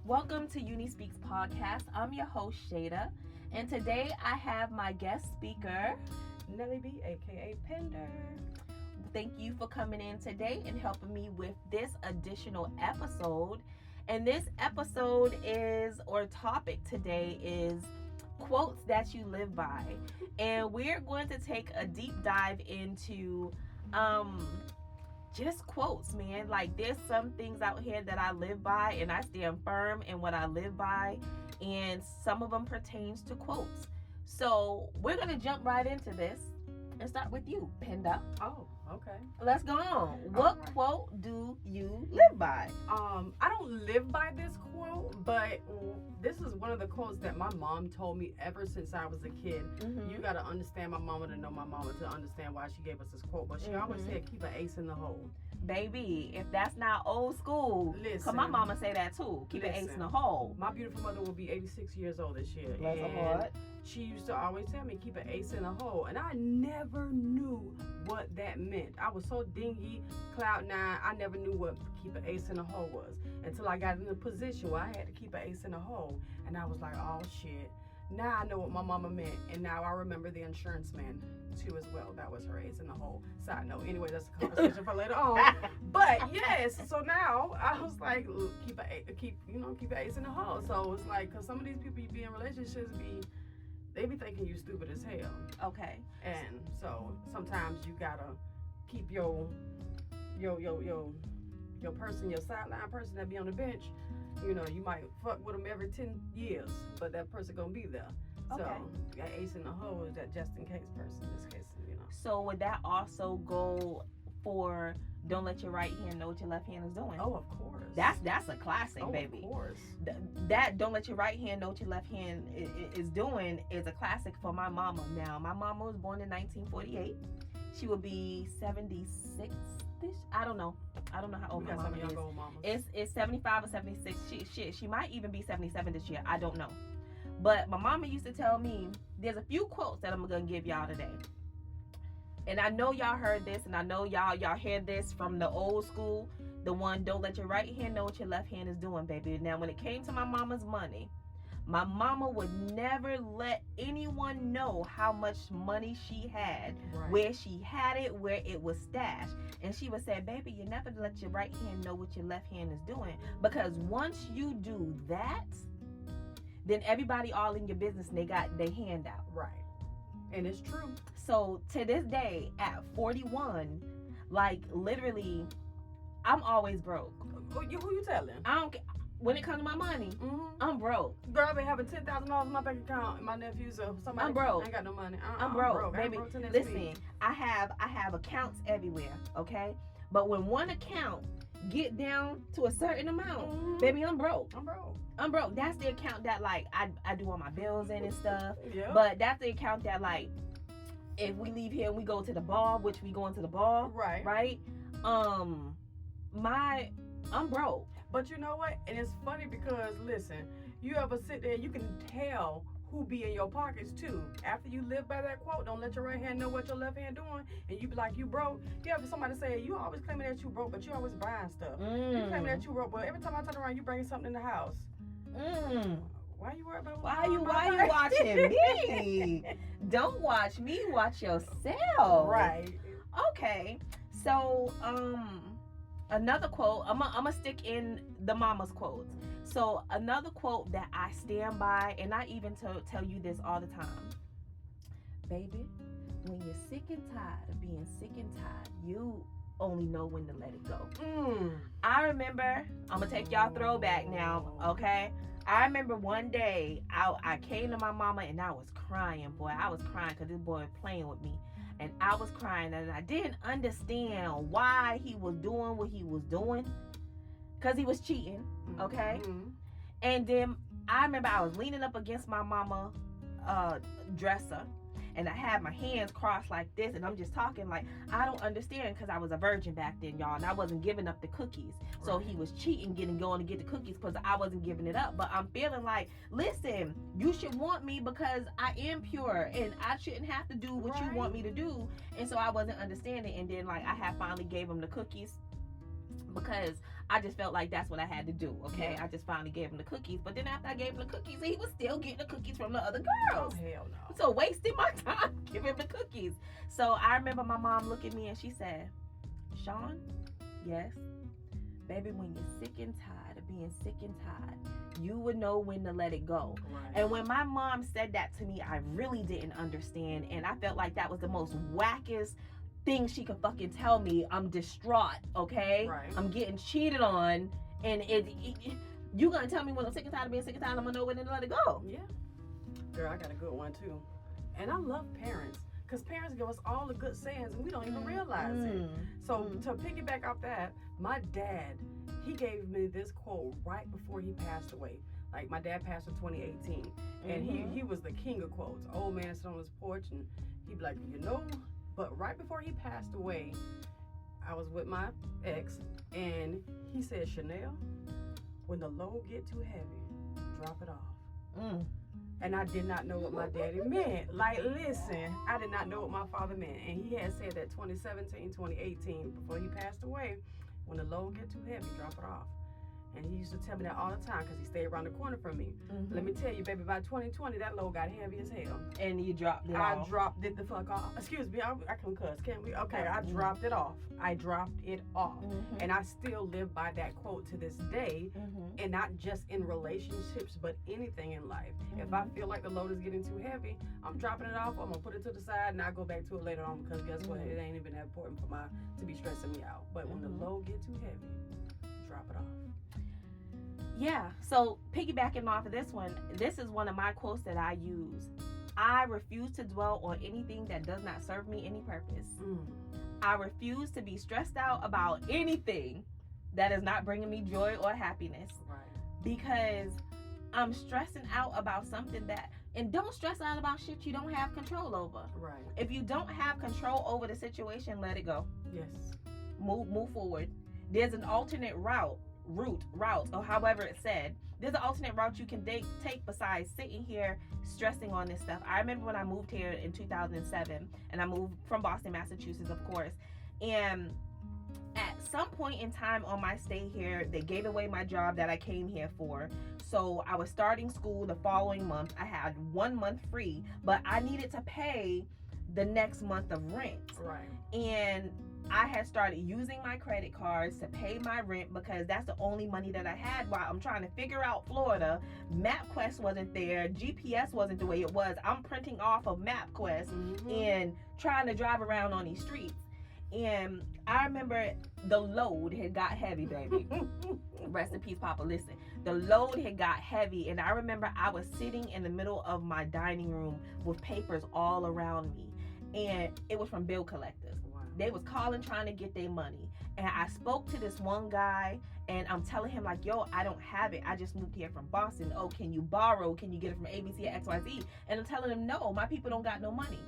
Welcome to Uni Speaks Podcast. I'm your host, Chayda, and today I have my guest speaker, Nelly B, aka Pender. Thank you for coming in today and helping me with this additional episode. And this episode topic today is quotes that you live by. And we're going to take a deep dive into just quotes, man. Like, there's some things out here that I live by and I stand firm in what I live by, and some of them pertains to quotes. So we're gonna jump right into this and start with you, Pender. Oh, okay. Let's go on. What right. quote do you live by? I don't live by this quote, but this is one of the quotes that my mom told me ever since I was a kid. Mm-hmm. You gotta understand my mama to know my mama to understand why she gave us this quote. But she always said, keep an ace in the hole. Baby, if that's not old school, Listen, cause my mama say that too. Keep an ace in the hole. My beautiful mother will be 86 years old this year. Bless her and heart. she used to always tell me, keep an ace in the hole. And I never knew what that meant. I was so dingy, cloud nine, I never knew what keep an ace in the hole was. Until I got in a position where I had to keep an ace in the hole. And I was like, oh shit. Now I know what my mama meant. And now I remember the insurance man too as well. That was her ace in the hole. Side note. Anyway, that's a conversation for later on. But yes, so now I was like, keep an ace in the hole. So it's like, cause some of these people you be in relationships they be thinking you stupid as hell. Okay. And so sometimes you gotta keep your person, your sideline person that be on the bench. You know, you might fuck with them every 10 years, but that person gonna be there. Okay. So that ace in the hole is that just in case person. In this case, you know. So would that also go for don't let your right hand know what your left hand is doing? Oh, of course. That's a classic, oh, baby. Of course. That don't let your right hand know what your left hand is doing is a classic for my mama. Now, my mama was born in 1948. She would be 76-ish. I don't know how old my mama is. It's 75 or 76. She might even be 77 this year. I don't know. But my mama used to tell me there's a few quotes that I'm gonna give y'all today. And I know y'all heard this, and I know y'all hear this from the old school. The one, don't let your right hand know what your left hand is doing, baby. Now, when it came to my mama's money, my mama would never let anyone know how much money she had, right. Where she had it, where it was stashed. And she would say, baby, you never let your right hand know what your left hand is doing. Because once you do that, then everybody all in your business, and they got their hand out. Right. And it's true. So to this day, at 41, like literally, I'm always broke. Who you telling? I don't. When it comes to my money, I'm broke. Girl, I've been having $10,000 in my bank account, and my nephew, so somebody. I'm broke. I ain't got no money. I'm broke, baby. Listen, I have accounts everywhere, okay? But when one account get down to a certain amount, baby, I'm broke. I'm broke. That's the account that like I do all my bills in and stuff. Yeah. But that's the account that like if we leave here and we go to the bar, which we going to the bar, right? I'm broke. But you know what? And it's funny because listen, you ever sit there and you can tell who be in your pockets too. After you live by that quote, don't let your right hand know what your left hand doing, and you be like you broke. You ever somebody say you always claiming that you broke, but you always buying stuff. You claiming that you broke, but every time I turn around, you bringing something in the house. Why you worried about? Why you watching me? Don't watch me. Watch yourself. Right. Okay. So another quote. I'm gonna stick in the mama's quotes. So another quote that I stand by, and I even tell you this all the time, baby. When you're sick and tired of being sick and tired, you only know when to let it go. I remember. I'm gonna take y'all throwback now. Okay. I remember one day I came to my mama and I was crying, boy. I was crying because this boy was playing with me. And I was crying and I didn't understand why he was doing what he was doing. Because he was cheating, okay? And then I remember I was leaning up against my mama dresser. And I had my hands crossed like this, and I'm just talking like, I don't understand, because I was a virgin back then, y'all, and I wasn't giving up the cookies. So he was cheating, going to get the cookies because I wasn't giving it up. But I'm feeling like, listen, you should want me because I am pure, and I shouldn't have to do what you want me to do. And so I wasn't understanding. And then like I had finally gave him the cookies because I just felt like that's what I had to do, okay? Yeah. I just finally gave him the cookies. But then after I gave him the cookies, he was still getting the cookies from the other Oh, girls. hell no. So wasting my time giving him the cookies. So I remember my mom looked at me and she said, Sean, yes, baby, when you're sick and tired of being sick and tired, you would know when to let it go. Right. And when my mom said that to me, I really didn't understand. And I felt like that was the most wackest thing she could fucking tell me. I'm distraught, okay? Right. I'm getting cheated on. And you gonna tell me when I'm sick and tired of being sick and tired, I'm gonna know when to let it go. Yeah. Girl, I got a good one too. And I love parents. Because parents give us all the good sayings and we don't even realize it. So to piggyback off that, my dad, he gave me this quote right before he passed away. Like my dad passed in 2018. And he was the king of quotes. Old man sitting on his porch and he'd be like, you know, but right before he passed away, I was with my ex and he said, Chanel, when the load get too heavy, drop it off. And I did not know what my daddy meant. Like, listen, I did not know what my father meant. And he had said that 2017, 2018, before he passed away, when the load get too heavy, drop it off. And he used to tell me that all the time because he stayed around the corner from me. Let me tell you, baby, by 2020, that load got heavy as hell. And you dropped it I off. dropped it the fuck off. Excuse me, I can cuss, can't we? Okay, I dropped it off. I dropped it off. And I still live by that quote to this day. And not just in relationships, but anything in life. If I feel like the load is getting too heavy, I'm dropping it off. I'm gonna put it to the side and I'll go back to it later on because guess what? It ain't even that important for to be stressing me out. But when the load get too heavy, drop it off. Yeah, so piggybacking off of this one, this is one of my quotes that I use. I refuse to dwell on anything that does not serve me any purpose. I refuse to be stressed out about anything that is not bringing me joy or happiness. Right. Because I'm stressing out about something and don't stress out about shit you don't have control over. Right. If you don't have control over the situation, let it go. Yes. Move forward. There's an alternate route, or however it's said. There's an alternate route you can take besides sitting here stressing on this stuff. I remember when I moved here in 2007, and I moved from Boston, Massachusetts, of course. And at some point in time on my stay here, they gave away my job that I came here for. So I was starting school the following month. I had 1 month free, but I needed to pay the next month of rent. Right. And I had started using my credit cards to pay my rent because that's the only money that I had while I'm trying to figure out Florida. MapQuest wasn't there. GPS wasn't the way it was. I'm printing off of MapQuest and trying to drive around on these streets. And I remember the load had got heavy, baby. Rest in peace, Papa. Listen, the load had got heavy. And I remember I was sitting in the middle of my dining room with papers all around me. And it was from bill collectors. They was calling trying to get their money. And I spoke to this one guy and I'm telling him like, yo, I don't have it. I just moved here from Boston. Oh, can you borrow? Can you get it from ABC or XYZ? And I'm telling him, no, my people don't got no money.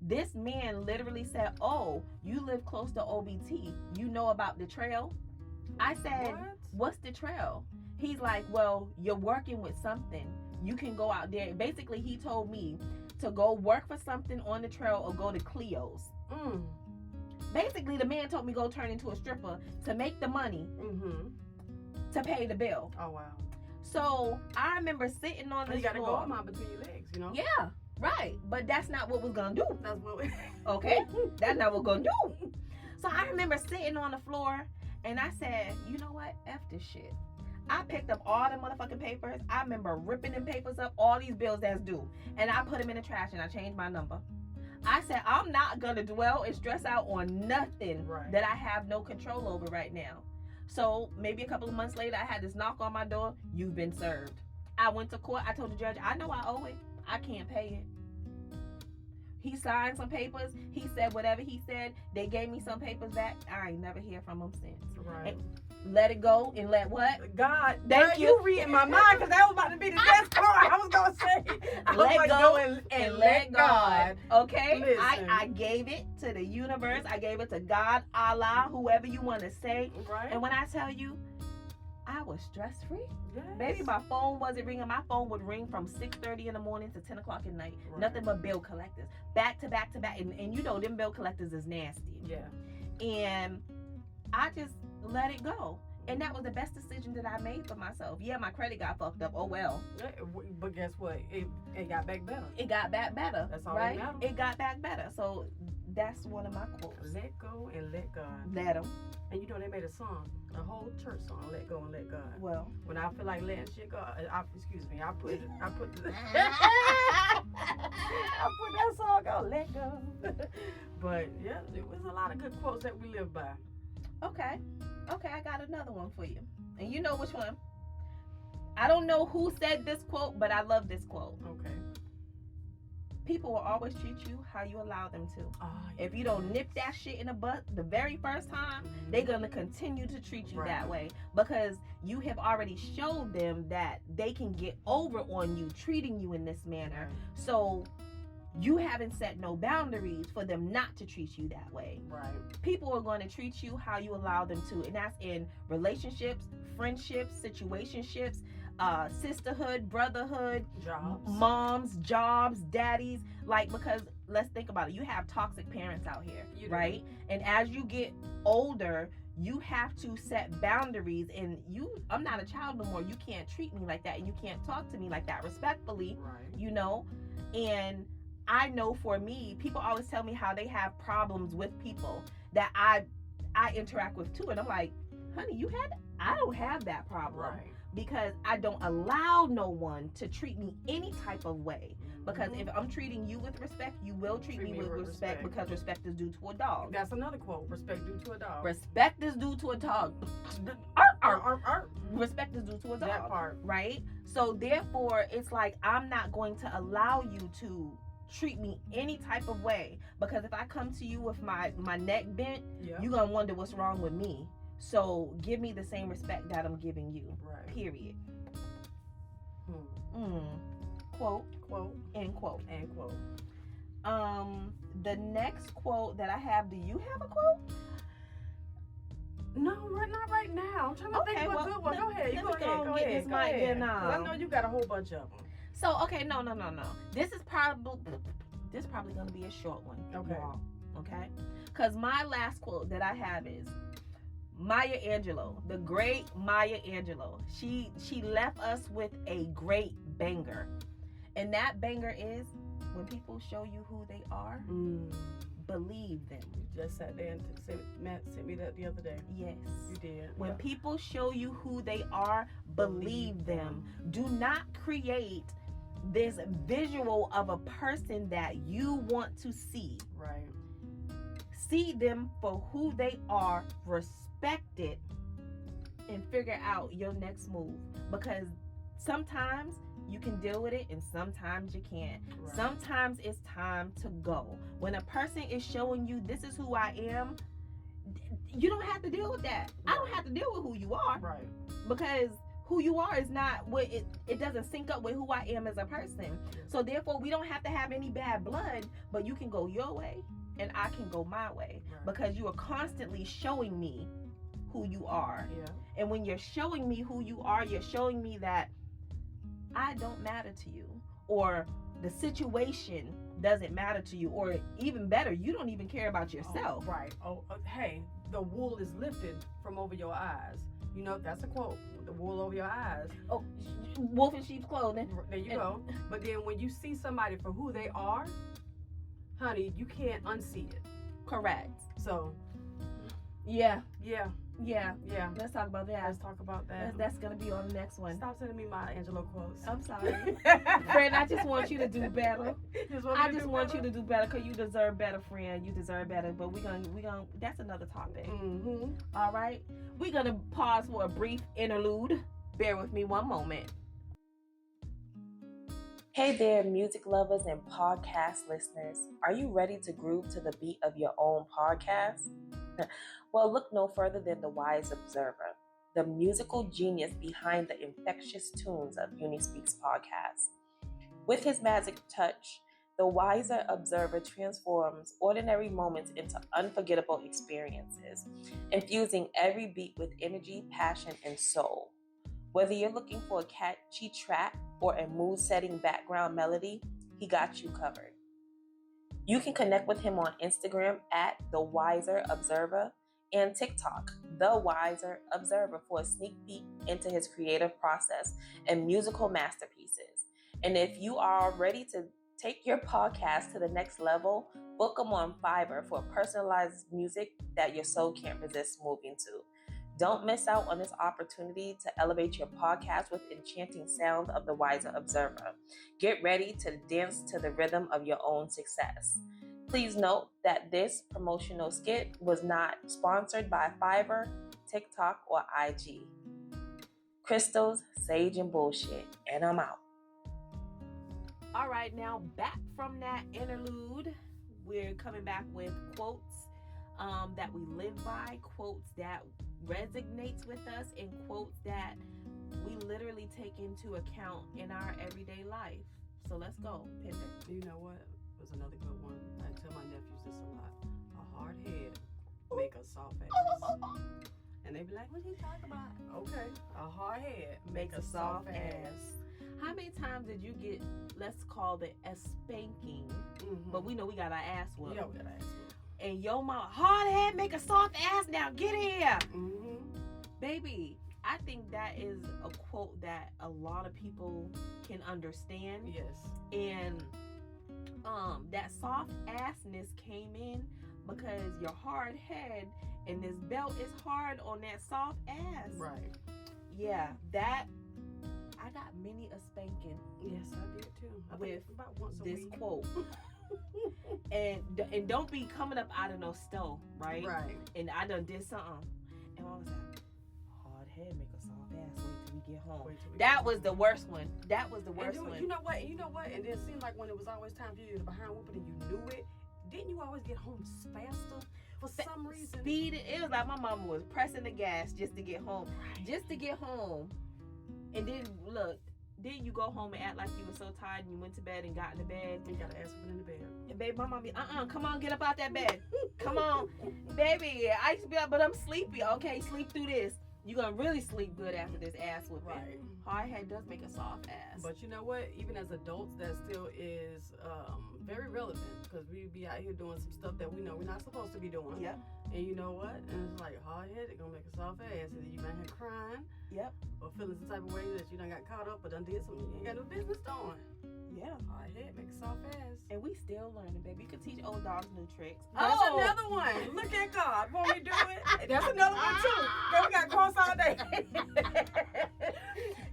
This man literally said, oh, you live close to OBT. You know about the trail? I said, what's the trail? He's like, well, you're working with something. You can go out there. Basically, he told me to go work for something on the trail or go to Cleo's. Basically, the man told me go turn into a stripper to make the money to pay the bill. Oh, wow. So I remember sitting on this You got to floor. go on between your legs, you know? Yeah, right. But that's not what we're going to do. That's what we... Okay? That's not what we're going to do. So I remember sitting on the floor and I said, you know what? F this shit. I picked up all the motherfucking papers. I remember ripping them papers up, all these bills that's due. And I put them in the trash and I changed my number. I said, I'm not going to dwell and stress out on nothing that I have no control over right now. So maybe a couple of months later, I had this knock on my door. You've been served. I went to court. I told the judge, I know I owe it. I can't pay it. He signed some papers. He said whatever he said. They gave me some papers back. I ain't never hear from him since. Right. And let it go and let what? God, thank you. You reading my mind because that was about to be the next part. I was going to say. Let go and let God. Okay? Listen. I gave it to the universe. I gave it to God, Allah, whoever you want to say. Right. And when I tell you, I was stress-free. Yes. Baby, my phone wasn't ringing. My phone would ring from 6:30 in the morning to 10 o'clock at night. Right. Nothing but bill collectors. Back to back to back. And you know, them bill collectors is nasty. Yeah. And I just let it go. And that was the best decision that I made for myself. Yeah, my credit got fucked up. Oh well. But guess what? It got back better. It got back better. That's all right? that matters. It got back better. So that's one of my quotes. Let go and let God. Let him. And you know they made a song, a whole church song, "Let Go and Let God." Well, when I feel like letting shit go, I put I put that song on, "Let Go." But yeah, it was a lot of good quotes that we live by. Okay, I got another one for you, and you know which one. I don't know who said this quote, but I love this quote. Okay. People will always treat you how you allow them to. Yeah. If you don't nip that shit in the butt the very first time, they're gonna continue to treat you that way, because you have already showed them that they can get over on you treating you in this manner. So you haven't set no boundaries for them not to treat you that way. Right. People are going to treat you how you allow them to, and that's in relationships, friendships, situationships, sisterhood, brotherhood, jobs, moms, jobs, daddies. Like, because let's think about it. You have toxic parents out here, right? And as you get older, you have to set boundaries. And I'm not a child no more. You can't treat me like that, and you can't talk to me like that respectfully. Right. You know, and I know for me, people always tell me how they have problems with people that I interact with too, and I'm like, honey, I don't have that problem. Right. Because I don't allow no one to treat me any type of way. Because if I'm treating you with respect, you will treat me with respect, because respect is due to a dog. That's another quote. Respect due to a dog. Respect is due to a dog. Respect is due to a dog. That part. Right? So therefore, it's like, I'm not going to allow you to treat me any type of way. Because if I come to you with my neck bent, you're going to wonder what's wrong with me. So give me the same respect that I'm giving you. Right. Period. Quote. End quote. The next quote that I have, do you have a quote? No, not right now. I'm trying to think of a good one. Go ahead. Go ahead. I know you got a whole bunch of them. So, okay, no. This is probably going to be a short one. Okay. Y'all. Okay? Because my last quote that I have is Maya Angelou, the great Maya Angelou. She left us with a great banger. And that banger is, when people show you who they are, believe them. You just sat there and sent me that the other day. Yes. You did. When people show you who they are, believe them. Do not create this visual of a person that you want to see. Right. See them for who they are, respect it, and figure out your next move. Because sometimes you can deal with it and sometimes you can't. Right. Sometimes it's time to go. When a person is showing you, this is who I am, you don't have to deal with that. Right. I don't have to deal with who you are. Right. Because who you are is not what it doesn't sync up with who I am as a person. So therefore, we don't have to have any bad blood, but you can go your way and I can go my way. Right. Because you are constantly showing me who you are. Yeah. And when you're showing me who you are, you're showing me that I don't matter to you, or the situation doesn't matter to you, or even better, you don't even care about yourself. Oh, right. Hey, the wool is lifted from over your eyes. You know, that's a quote. The wool over your eyes. Oh, wolf in sheep's clothing. There you go. But then when you see somebody for who they are, honey, you can't unsee it. Correct. So, yeah. Yeah. Let's talk about that. Let's talk about that. That's gonna be on the next one. Stop sending me my Angelo quotes. I'm sorry. Friend, I just want you to do better. I just want you to do better, because you deserve better, friend. You deserve better. But we're gonna that's another topic. Mm-hmm. All right. We're gonna pause for a brief interlude. Bear with me one moment. Hey there, music lovers and podcast listeners. Are you ready to groove to the beat of your own podcast? Well, look no further than the Wise Observer, the musical genius behind the infectious tunes of Unispeak's podcast. With his magic touch, the Wiser Observer transforms ordinary moments into unforgettable experiences, infusing every beat with energy, passion, and soul. Whether you're looking for a catchy track or a mood-setting background melody, he got you covered. You can connect with him on Instagram at The Wiser Observer and TikTok, The Wiser Observer, for a sneak peek into his creative process and musical masterpieces. And if you are ready to take your podcast to the next level, book them on Fiverr for personalized music that your soul can't resist moving to. Don't miss out on this opportunity to elevate your podcast with enchanting sound of The Wiser Observer. Get ready to dance to the rhythm of your own success. Please note that this promotional skit was not sponsored by Fiverr, TikTok, or IG. Crystals, sage, and bullshit. And I'm out. All right, now back from that interlude, we're coming back with quotes that we live by, quotes that resonates with us, and quotes that we literally take into account in our everyday life. So let's go, Pender. You know what? Was another good one. I tell my nephews this a lot. A hard head make a soft ass. And they be like, what are you talking about? Okay. A hard head make a soft ass. How many times did you get, let's call it a spanking, but we know we got our ass whooped. Yeah, we got our ass whooped. And yo mama, hard head make a soft ass, now get here. Baby, I think that is a quote that a lot of people can understand. Yes. And that soft assness came in because your hard head and this belt is hard on that soft ass. Right. Yeah, that I got many a spanking. Yes, I did too. With about once a this week. quote. and don't be coming up out of no stove, right? Right. And I done did something, and I was like, hard head make a soft ass. Wait till we get home. That was the worst one. That was the worst one. You know what? And it seemed like when it was always time for you to behind whooping and you knew it, didn't you always get home faster for some reason? Speed. It was like my mama was pressing the gas just to get home, just to get home. And then look. Then you go home and act like you were so tired and you went to bed and got in the bed. You got to ass in the bed. And baby, my mom be, come on, get up out that bed. Come on. Baby, I used to be like, but I'm sleepy. Okay, sleep through this. You're going to really sleep good after this ass whooping. Right. Hard head does make a soft ass. But you know what? Even as adults, that still is very relevant because we be out here doing some stuff that we know we're not supposed to be doing. Yep. And you know what? And it's like hard headed, gonna make a soft ass. And then you might here crying. Yep. Or feeling some type of way that you done got caught up or done did something you ain't got no business doing. Yeah. Hard head, make a soft ass. And we still learning, baby. You can teach old dogs new tricks. That's another one. Look at God. Won't we do it? That's another one too. Girl, we got course all day.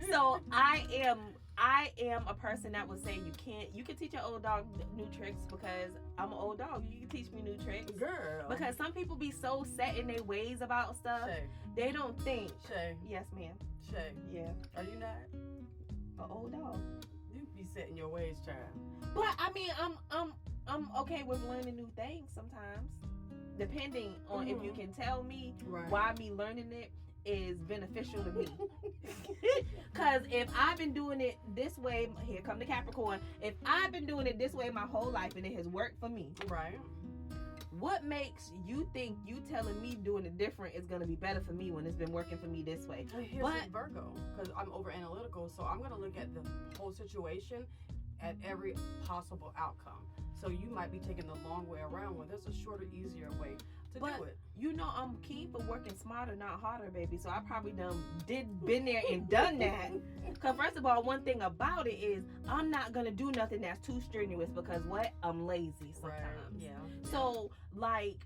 So I am a person that would say you can teach an old dog new tricks because I'm an old dog. You can teach me new tricks. Girl. Because some people be so set in their ways about stuff. Shay. They don't think. Shay. Yes, ma'am. Shay. Yeah. Are you not? An old dog. You be set in your ways, child. But I mean, I'm okay with learning new things sometimes. Depending on if you can tell me why me learning it is beneficial to me. Because if I've been doing it this way, here come the Capricorn, if I've been doing it this way my whole life and it has worked for me, right? What makes you think you telling me doing it different is going to be better for me when it's been working for me this way? Here's Virgo, because I'm over analytical, so I'm going to look at the whole situation at every possible outcome. So you might be taking the long way around when there's a shorter, easier way to do it. You know I'm keen for working smarter, not harder, baby. So I probably been there and done that. Because first of all, one thing about it is I'm not going to do nothing that's too strenuous because what? I'm lazy sometimes. Right. Yeah. So like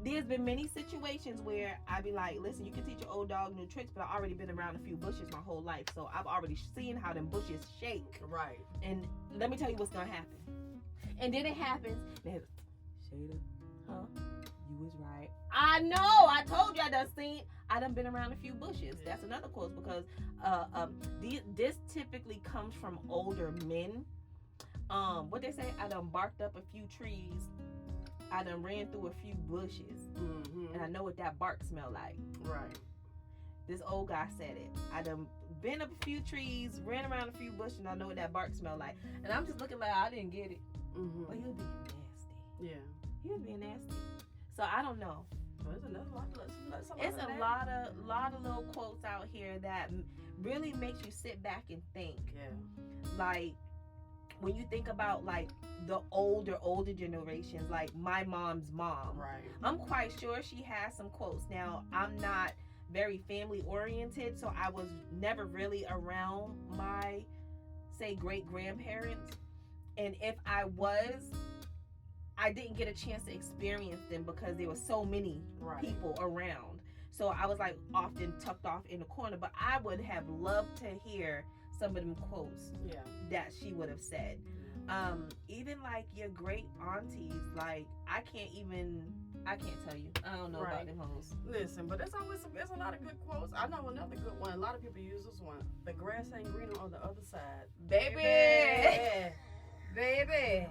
there's been many situations where I be like, listen, you can teach your old dog new tricks, but I've already been around a few bushes my whole life. So I've already seen how them bushes shake. Right. And let me tell you what's going to happen. And then it happens. Chayda, huh? You was right. I know. I told you I done been around a few bushes. That's another quote because this typically comes from older men. What they say? I done barked up a few trees. I done ran through a few bushes. And I know what that bark smell like. Right. This old guy said it. I done been up a few trees, ran around a few bushes, and I know what that bark smell like. And I'm just looking like I didn't get it. But he was being nasty. Yeah. He was being nasty. So I don't know. There's another lot. It's a lot of little quotes out here that really makes you sit back and think. Yeah. Like, when you think about like the older generations, like my mom's mom, Right. I'm quite sure she has some quotes. Now, I'm not very family oriented, so I was never really around my, say, great grandparents. And if I was, I didn't get a chance to experience them because there were so many Right. people around. So I was like often tucked off in the corner. But I would have loved to hear some of them quotes Yeah. that she would have said. Even like your great aunties, like I can't tell you. I don't know about Right. them hoes. Listen, but there's a lot of good quotes. I know another good one. A lot of people use this one. The grass ain't greener on the other side. Baby. Baby.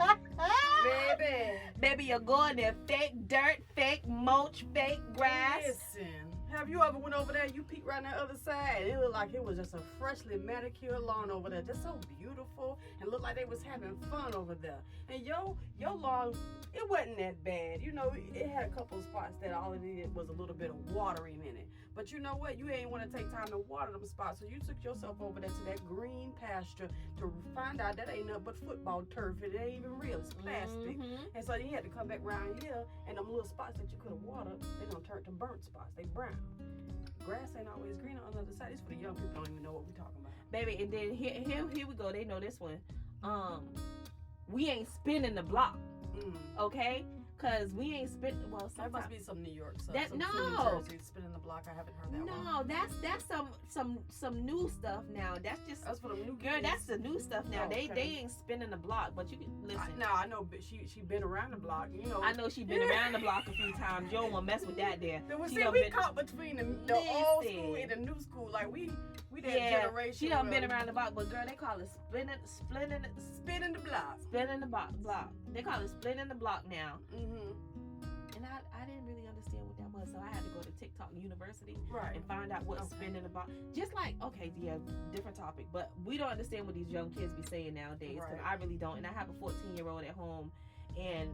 Baby. Baby, you're going there. Fake dirt, fake mulch, fake grass. Listen, have you ever went over there? You peek right on the other side. It looked like it was just a freshly manicured lawn over there, just so beautiful, and looked like they was having fun over there. And your lawn, it wasn't that bad. You know, it had a couple of spots that all it needed was a little bit of watering in it. But you know what? You ain't want to take time to water them spots, so you took yourself over there to that green pasture to find out that ain't nothing but football turf. It ain't even real. It's plastic. Mm-hmm. And so you had to come back around here, and them little spots that you could have watered, they don't turn to burnt spots. They brown. Grass ain't always green on the other side. It's for the young people don't even know what we talking about. Baby, and then here we go. They know this one. We ain't spinning the block, okay? Cause we ain't spin. Well, That must be some New York stuff. That- some no. New Jersey spinning the block. I haven't heard that one. no, that's some new stuff now. That's just That's for the new girl. kids. That's the new stuff now. Oh, They okay. ain't spinning the block, but you can listen. I know, but she been around the block. You know. I know she been around the block a few times. You don't want to mess with that there. Then She see, done we been- caught between the old Listen. school and the new school. Like we that Yeah, generation. she done been where around the block, but girl, they call it spinning spinning the block. the block. They call it spinning the block now. Mm-hmm. And I didn't really understand what that was, so I had to go to TikTok University Right. and find out what Okay. spinning the block. Just like, okay, yeah, different topic, but we don't understand what these young kids be saying nowadays, because Right. I really don't. And I have a 14-year-old at home, and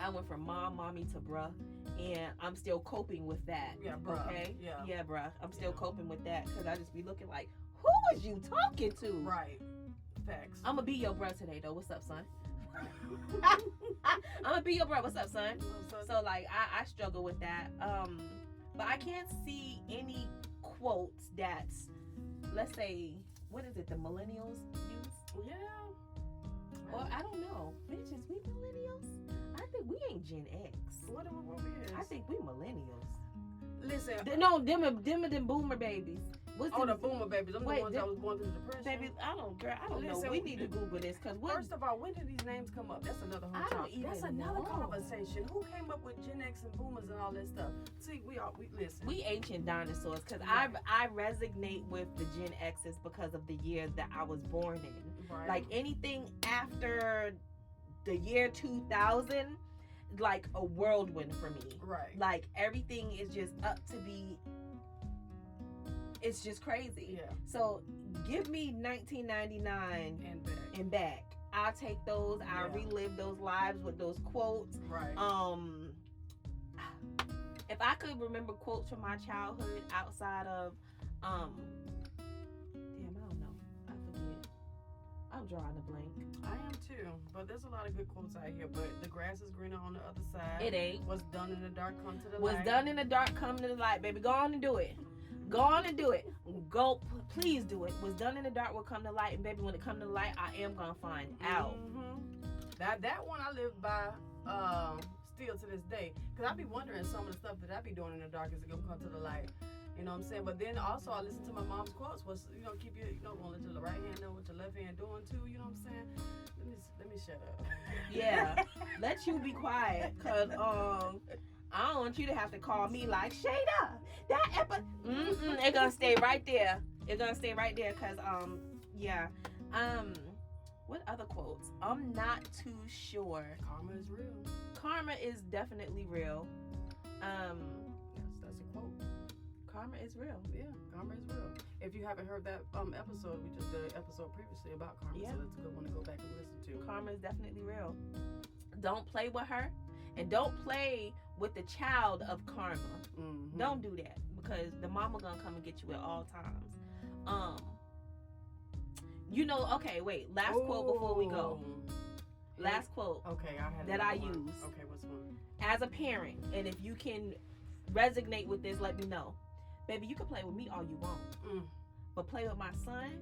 I went from mommy to bruh, and I'm still coping with that. Yeah, bruh. Okay? Yeah. Bruh. I'm still Yeah. coping with that, because I just be looking like, who was you talking to? Right. Facts. I'm gonna be your bruh today, though. What's up, son? I'm gonna be your bruh. What's up, son? So like I struggle with that. But I can't see any quotes that's, let's say, what is it, the millennials use? Yeah. Or I don't know. Bitches, we millennials? I think we ain't Gen X. What we is? I think we millennials. Listen. No, them are them boomer babies. What's Oh, the them- boomer babies. I'm Wait, the ones them- that was going through the depression. Baby, I don't know. Listen, We need to Google this, because what? First of all, when did these names come up? That's another I whole don't topic. even That's another know. conversation. Who came up with Gen X and boomers and all that stuff? See, we listen. We ancient dinosaurs, because Right. I resonate with the Gen X's because of the year that I was born in. right. Like anything after the year 2000, like a whirlwind for me. right. Like everything is just up to be. It's just crazy. Yeah. So give me 1999 And back. and back. I'll take those. I'll Yeah. relive those lives with those quotes. Right. If I could remember quotes from my childhood outside of damn, I don't know. I forget. I'm drawing a blank. I am too. But there's a lot of good quotes out here. But the grass is greener on the other side. It ain't. What's done in the dark come to the What's light. done in the dark come to the light, baby. Go on and do it. Go on and do it. Go, please do it. What's done in the dark will come to light, and baby, when it come to light, I am gonna find out. That one I live by still to this day. Because I be wondering some of the stuff that I be doing in the dark is it gonna come to the light. You know what I'm saying? But then also I listen to my mom's quotes was, keep your, gonna let your right hand know what your left hand doing too, you know what I'm saying? Let me shut up. Yeah, let you be quiet, cause I don't want you to have to call me like Chayda. That it's gonna stay right there. It's gonna stay right there, cause yeah. What other quotes? I'm not too sure. Karma is real. Karma is definitely real. That's a quote. Karma is real. Yeah, karma is real. If you haven't heard that episode, we just did an episode previously about karma, Yeah. so that's a good one to go back and listen to. Karma is definitely real. Don't play with her, and don't play with the child of karma. Mm-hmm. Don't do that, because the mama gonna come and get you at all times. You know, okay, wait. Last quote before we go. Last quote Okay, I had that I one. use. Okay, what's one? As a parent, and if you can resonate with this, let me know. Baby, you can play with me all you want. But play with my son,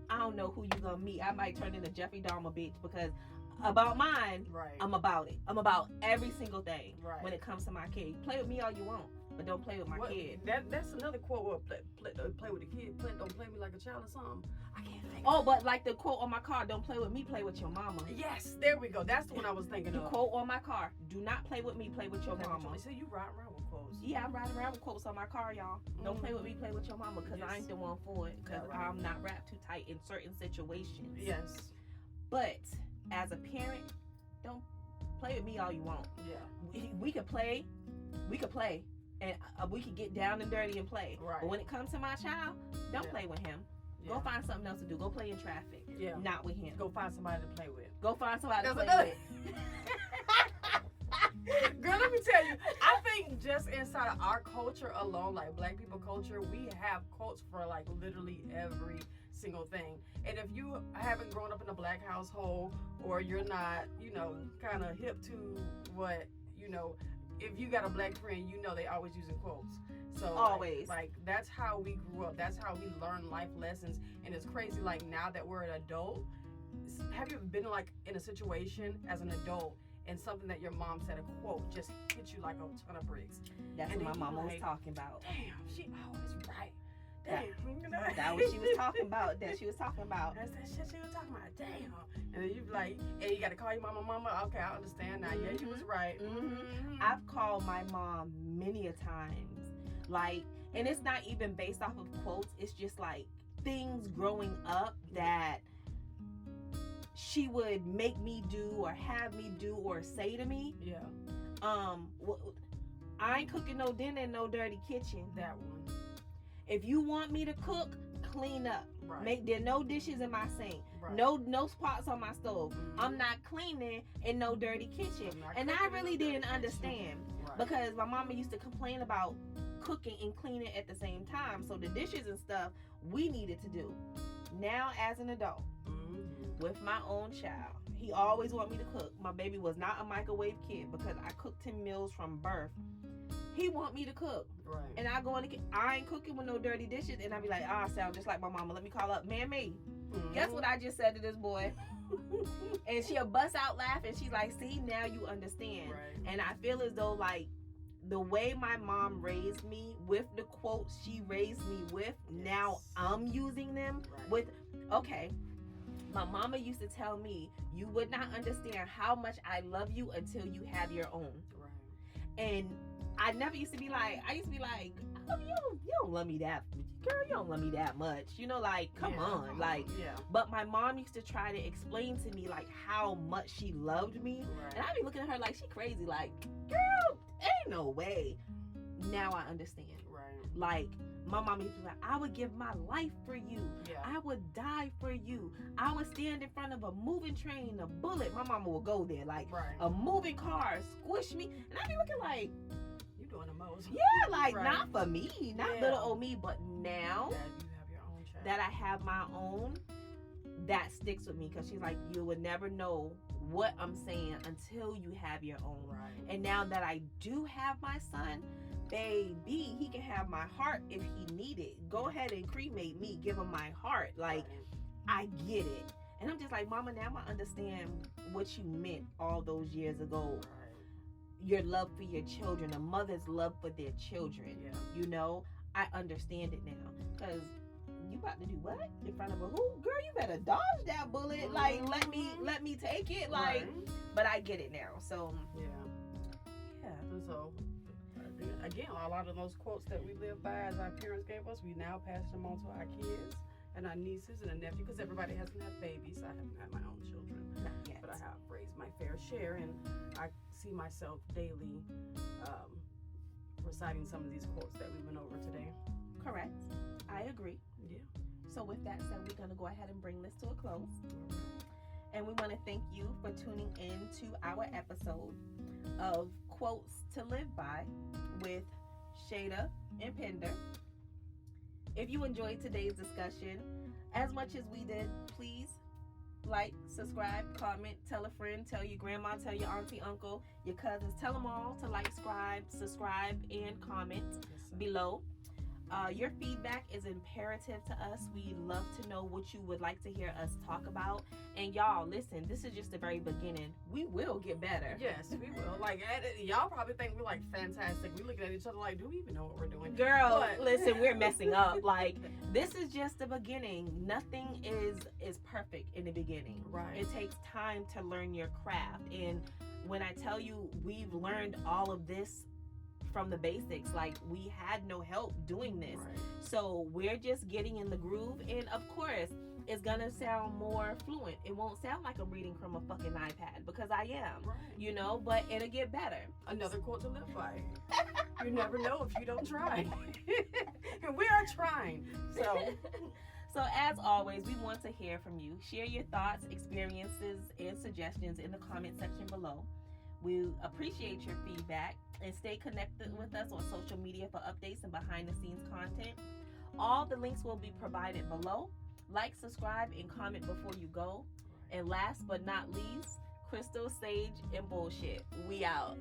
I don't know who you gonna meet. I might turn into Jeffrey Dahmer, bitch, because about mine, Right. I'm about it. I'm about every single thing Right. when it comes to my kid. Play with me all you want, but don't play with my kid. That's another quote. Where play with the kid. Don't play me like a child or something. I can't think. Oh, but like the quote on my car, don't play with me, play with your mama. Yes, there we go. That's the one I was thinking The of. quote on my car, do not play with me, play with your mama. So you ride around with quotes. Yeah, I'm riding around with quotes on my car, y'all. Don't play with me, play with your mama, because I ain't the one for it, because right. I'm not wrapped too tight in certain situations. Yes. But as a parent, don't play with me all you want. Yeah. We could play, and we could get down and dirty and play. Right. But when it comes to my child, don't play with him. Yeah. Go find something else to do. Go play in traffic. Yeah. Not with him. Go find somebody to play with. Go find somebody to That's play with. Girl, let me tell you, I think just inside of our culture alone, like Black people culture, we have quotes for like literally every single thing. And if you haven't grown up in a Black household, or you're not, kind of hip to what, if you got a Black friend, they always using quotes. So always. Like that's how we grew up. That's how we learn life lessons. And it's crazy, like now that we're an adult, have you ever been like in a situation as an adult and something that your mom said, a quote, just hit you like a ton of bricks? That's and what my mama was talking about. Damn, she always right. Damn. That what she was talking about. That's that shit she was talking about. Damn. And then you be like, hey, you got to call your mama. Okay, I understand now. Yeah, you was right. Mm-hmm. I've called my mom many a times. Like, and it's not even based off of quotes. It's just like things growing up that she would make me do or have me do or say to me. Yeah. I ain't cooking no dinner in no dirty kitchen. That one. If you want me to cook, clean up. Right. Make there no dishes in my sink. Right. No spots on my stove. Mm-hmm. I'm not cleaning in no dirty kitchen. And I really didn't understand because my mama used to complain about cooking and cleaning at the same time. So the dishes and stuff we needed to do. Now as an adult, with my own child, he always wanted me to cook. My baby was not a microwave kid because I cooked him meals from birth. He want me to cook. Right. And I go in the kitchen. I ain't cooking with no dirty dishes. And I be like, I sound just like my mama. Let me call up Mammy. Guess what I just said to this boy? And she'll bust out laughing. She's like, see, now you understand. Right. And I feel as though like the way my mom raised me with the quotes she raised me with, now I'm using them with, okay. My mama used to tell me, you would not understand how much I love you until you have your own. Right. And I never used to be like, I love you. You don't love me that, girl, you don't love me that much. Like, come on. Like, but my mom used to try to explain to me, like, how much she loved me. Right. And I'd be looking at her like, she crazy. Like, girl, ain't no way. Now I understand. Right. Like, my mom used to be like, I would give my life for you. Yeah. I would die for you. I would stand in front of a moving train, a bullet. My mama would go there. Like, a moving car, squish me. And I'd be looking like, doing the most. Yeah, like not for me, not little old me, but now that you have your own child, that I have my own, that sticks with me because she's like, you would never know what I'm saying until you have your own. Right. And now that I do have my son, baby, he can have my heart if he need it. Go ahead and cremate me, give him my heart. Like, I get it. And I'm just like, Mama, now I understand what you meant all those years ago. Your love for your children, a mother's love for their children. Yeah. I understand it now. Because you about to do what? In front of a who? Girl, you better dodge that bullet. Mm-hmm. Like, let me take it. Like, but I get it now. So, yeah. And so, again, a lot of those quotes that we live by as our parents gave us, we now pass them on to our kids and our nieces and our nephew, because everybody hasn't had babies. I haven't had my own children. Not yet. But I have raised my fair share, and I see myself daily reciting some of these quotes that we went over today. Correct. I agree. Yeah. So with that said, we're going to go ahead and bring this to a close. And we want to thank you for tuning in to our episode of Quotes to Live By with Chayda and Pender. If you enjoyed today's discussion, as much as we did, please like, subscribe, comment, tell a friend, tell your grandma, tell your auntie, uncle, your cousins, tell them all to like, subscribe, and comment below. Your feedback is imperative to us. We love to know what you would like to hear us talk about. And y'all, listen, this is just the very beginning. We will get better. Yes, we will. Like, y'all probably think we're like fantastic. We looking at each other like, do we even know what we're doing? Girl, listen, we're messing up. Like, this is just the beginning. Nothing is perfect in the beginning. Right. It takes time to learn your craft. And when I tell you we've learned all of this from the basics, like, we had no help doing this. Right. So we're just getting in the groove, and of course it's gonna sound more fluent. It won't sound like I'm reading from a fucking iPad, because I am, Right. you know, but it'll get better. Another quote to live by. You never know if you don't try. And we are trying. So as always, we want to hear from you. Share your thoughts, experiences, and suggestions in the comment section below. We appreciate your feedback, and stay connected with us on social media for updates and behind the scenes content. All the links will be provided below. Like, subscribe, and comment before you go. And last but not least, Crystal, Sage, and Bullshit. We out.